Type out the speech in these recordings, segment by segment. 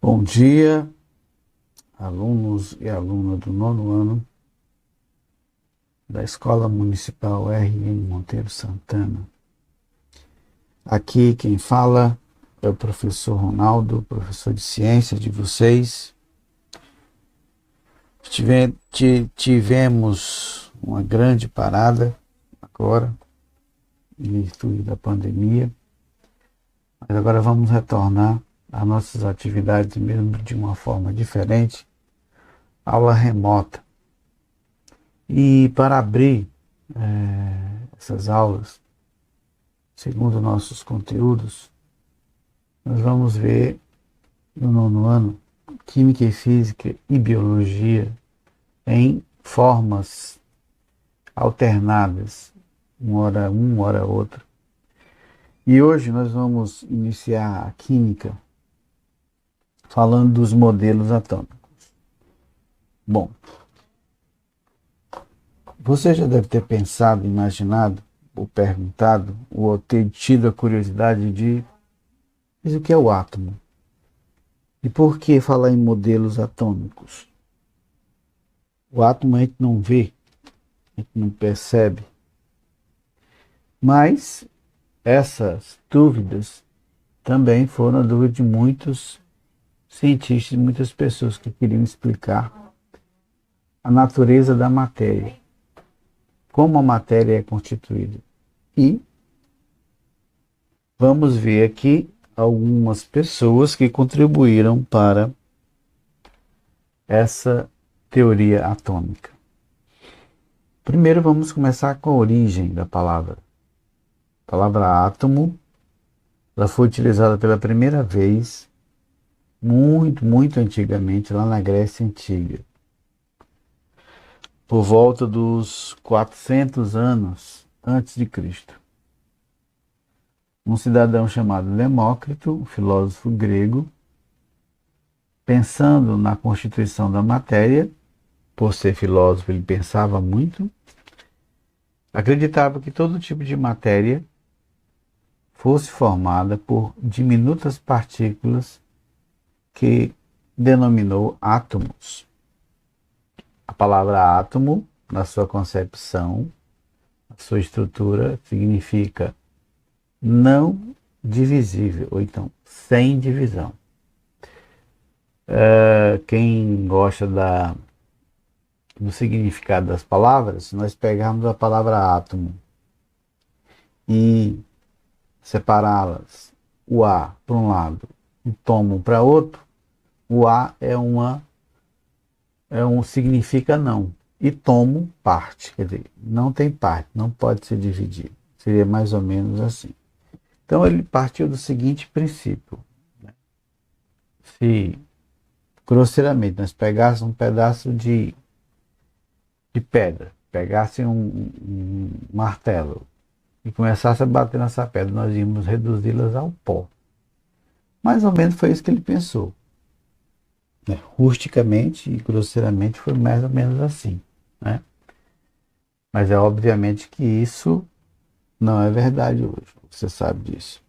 Bom dia, alunos e alunas do nono ano da Escola Municipal R.N. Monteiro Santana. Aqui quem fala é o professor Ronaldo, professor de ciências de vocês. Tivemos uma grande parada agora, em virtude da pandemia, mas agora vamos retornar às nossas atividades mesmo de uma forma diferente, aula remota. E para abrir essas aulas, segundo nossos conteúdos, nós vamos ver no nono ano Química e Física e Biologia em formas alternadas, uma hora outra. E hoje nós vamos iniciar a Química falando dos modelos atômicos. Bom, você já deve ter pensado, imaginado, ou perguntado, ou ter tido a curiosidade de: mas o que é o átomo? E por que falar em modelos atômicos? O átomo a gente não vê, a gente não percebe. Mas essas dúvidas também foram a dúvida de muitos cientistas, muitas pessoas que queriam explicar a natureza da matéria, como a matéria é constituída. E vamos ver aqui algumas pessoas que contribuíram para essa teoria atômica. Primeiro vamos começar com a origem da palavra. A palavra átomo, ela foi utilizada pela primeira vez muito antigamente, lá na Grécia Antiga, por volta dos 400 anos antes de Cristo. Um cidadão chamado Demócrito, um filósofo grego, pensando na constituição da matéria, por ser filósofo ele pensava muito, acreditava que todo tipo de matéria fosse formada por diminutas partículas que denominou átomos. A palavra átomo, na sua concepção, a sua estrutura, significa não divisível, ou então sem divisão. Quem gosta do significado das palavras, se nós pegarmos a palavra átomo e separá-las, o A para um lado e tomo para outro, o A significa não. E tomo parte, quer dizer, não tem parte, não pode ser dividido. Seria mais ou menos assim. Então ele partiu do seguinte princípio: se grosseiramente nós pegássemos um pedaço de pedra, pegasse um martelo e começasse a bater nessa pedra, nós íamos reduzi-las ao pó. Mais ou menos foi isso que ele pensou. Né? Rusticamente e grosseiramente foi mais ou menos assim. Né? Mas é obviamente que isso não é verdade hoje, você sabe disso.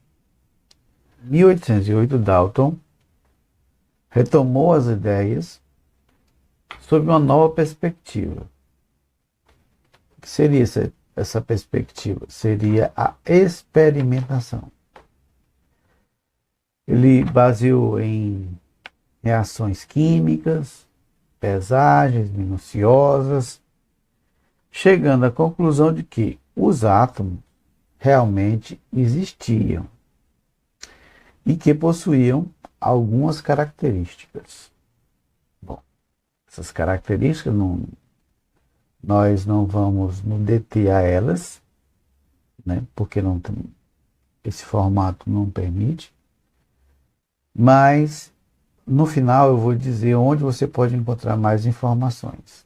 Em 1808, Dalton retomou as ideias sob uma nova perspectiva. O que seria essa perspectiva? Seria a experimentação. Ele baseou em reações químicas, pesagens minuciosas, chegando à conclusão de que os átomos realmente existiam e que possuíam algumas características. Bom, essas características nós não vamos nos deter a elas, né, porque esse formato não permite, mas no final eu vou dizer onde você pode encontrar mais informações.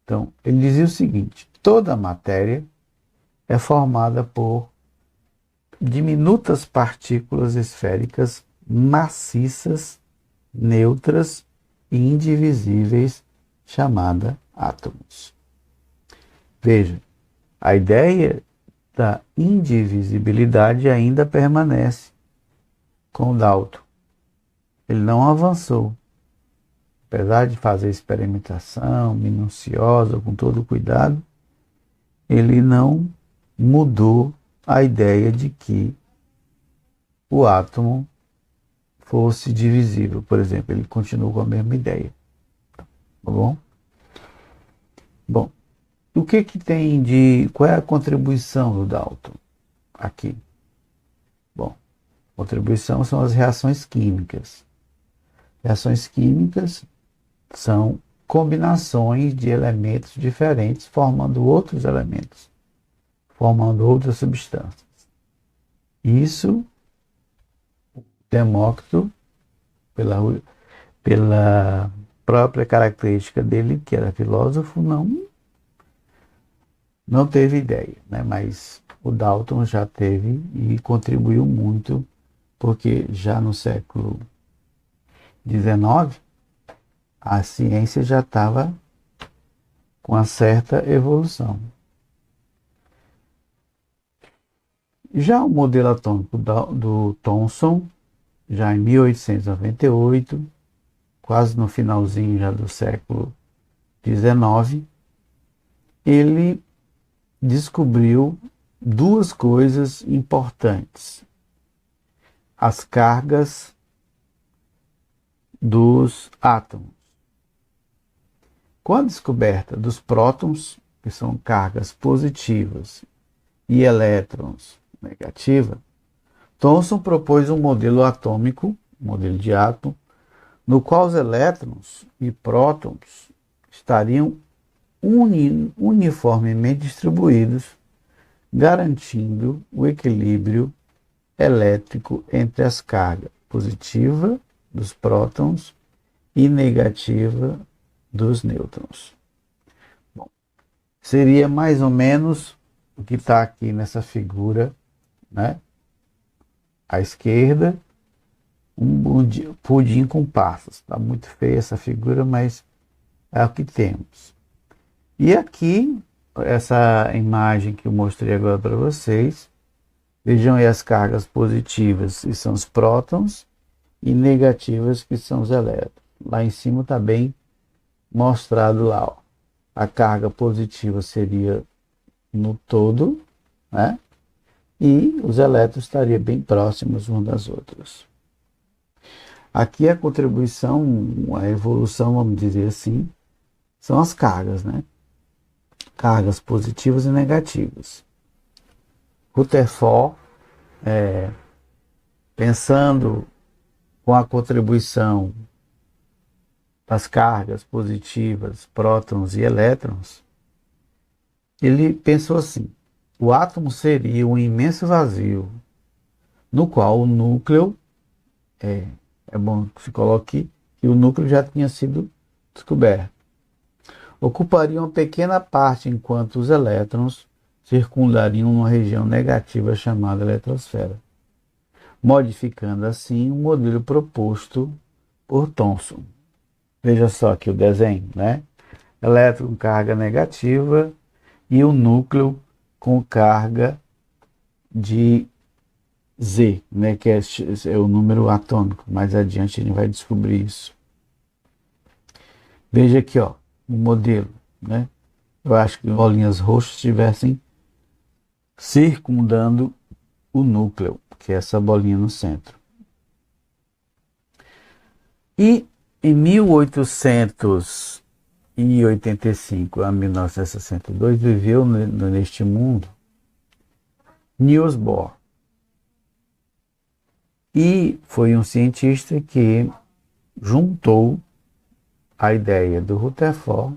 Então, ele dizia o seguinte: toda matéria é formada por diminutas partículas esféricas maciças, neutras e indivisíveis, chamada átomos. Veja, a ideia da indivisibilidade ainda permanece com Dalton. ele não avançou. Apesar de fazer experimentação minuciosa, com todo cuidado, ele não mudou a ideia de que o átomo fosse divisível. Por exemplo, ele continuou com a mesma ideia. Tá bom? Bom, o que que tem de... Qual é a contribuição do Dalton aqui? Bom, contribuição são as reações químicas. Reações químicas são combinações de elementos diferentes formando outros elementos, formando outras substâncias. Isso, Demócrito, pela própria característica dele, que era filósofo, não teve ideia, né? Mas o Dalton já teve e contribuiu muito, porque já no século XIX, a ciência já estava com uma certa evolução. Já o modelo atômico do Thomson, já em 1898, quase no finalzinho já do século XIX, ele descobriu duas coisas importantes: as cargas dos átomos. Com a descoberta dos prótons, que são cargas positivas, e elétrons negativas, Thomson propôs um modelo atômico, um modelo de átomo, no qual os elétrons e prótons estariam uniformemente distribuídos, garantindo o equilíbrio elétrico entre as cargas positiva dos prótons e negativa dos nêutrons. Bom, seria mais ou menos o que está aqui nessa figura, né? À esquerda, um pudim com passas. Está muito feia essa figura, mas é o que temos. E aqui, essa imagem que eu mostrei agora para vocês, vejam aí as cargas positivas, que são os prótons, e negativas, que são os elétrons. Lá em cima está bem mostrado lá, ó. A carga positiva seria no todo, né? E os elétrons estariam bem próximos umas das outras. Aqui a contribuição, a evolução, vamos dizer assim, são as cargas, né? Cargas positivas e negativas. Rutherford, pensando com a contribuição das cargas positivas, prótons e elétrons, ele pensou assim: o átomo seria um imenso vazio, no qual o núcleo, é bom que se coloque que o núcleo já tinha sido descoberto, ocuparia uma pequena parte, enquanto os elétrons circundariam uma região negativa chamada eletrosfera, modificando assim o modelo proposto por Thomson. Veja só aqui o desenho, né? Elétron com carga negativa e o núcleo com carga de Z, né? Que é o número atômico. Mais adiante a gente vai descobrir isso. Veja aqui, ó, o modelo, né? Eu acho que bolinhas roxas estivessem circundando o núcleo, que é essa bolinha no centro. E em 1885 a 1962 viveu neste mundo Niels Bohr. E foi um cientista que juntou a ideia do Rutherford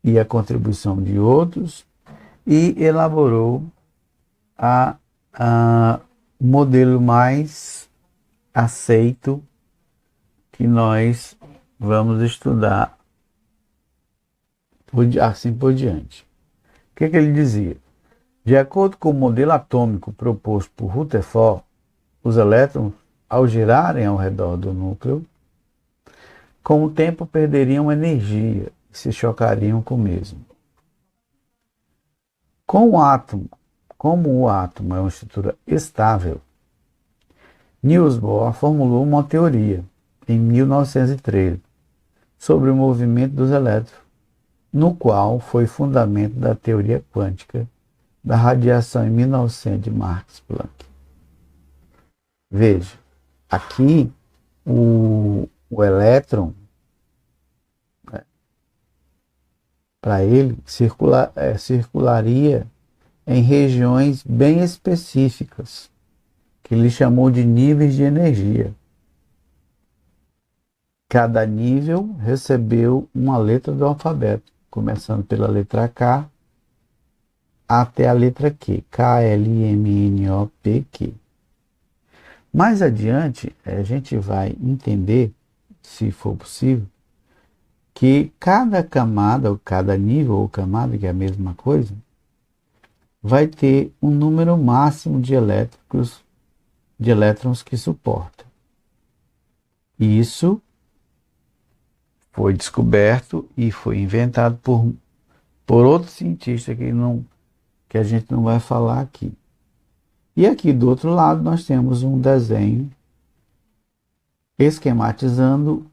e a contribuição de outros e elaborou o modelo mais aceito que nós vamos estudar assim por diante. O que ele dizia? De acordo com o modelo atômico proposto por Rutherford, os elétrons, ao girarem ao redor do núcleo, com o tempo perderiam energia e se chocariam com o mesmo. Como o átomo é uma estrutura estável, Niels Bohr formulou uma teoria em 1913, sobre o movimento dos elétrons, no qual foi fundamento da teoria quântica da radiação em 1900 de Max Planck. Veja, aqui o elétron, para ele, circularia em regiões bem específicas, que ele chamou de níveis de energia. Cada nível recebeu uma letra do alfabeto, começando pela letra K até a letra Q, K-L-M-N-O-P-Q. Mais adiante, a gente vai entender, se for possível, que cada camada, ou cada nível ou camada, que é a mesma coisa, vai ter um número máximo de elétrons que suporta. E isso foi descoberto e foi inventado por outro cientista que a gente não vai falar aqui. E aqui do outro lado nós temos um desenho esquematizando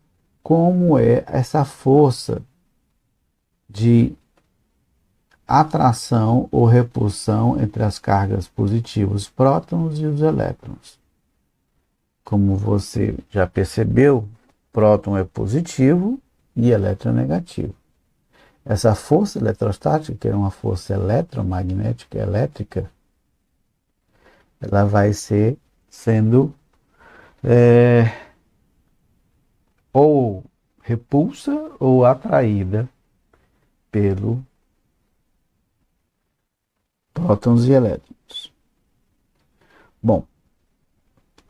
como é essa força de atração ou repulsão entre as cargas positivas, os prótons e os elétrons. Como você já percebeu, próton é positivo e elétron é negativo. Essa força eletrostática, que é uma força eletromagnética elétrica, ela vai sendo ou repulsa ou atraída pelo prótons e elétrons. Bom,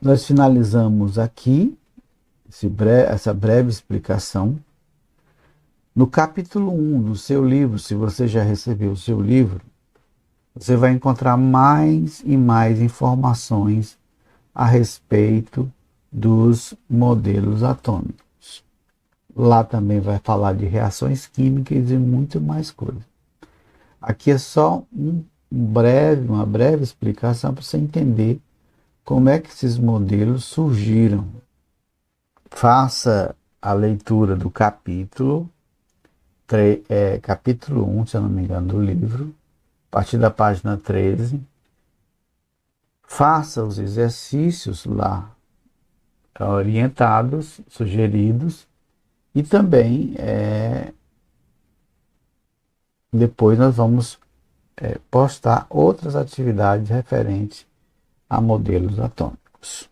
nós finalizamos aqui essa breve explicação. No capítulo 1 do seu livro, se você já recebeu o seu livro, você vai encontrar mais e mais informações a respeito dos modelos atômicos. Lá também vai falar de reações químicas e muito mais coisa. Aqui é só uma breve explicação para você entender como é que esses modelos surgiram. Faça a leitura do capítulo 1, se eu não me engano, do livro, a partir da página 13. Faça os exercícios lá orientados, sugeridos, e também depois nós vamos postar outras atividades referentes a modelos atômicos.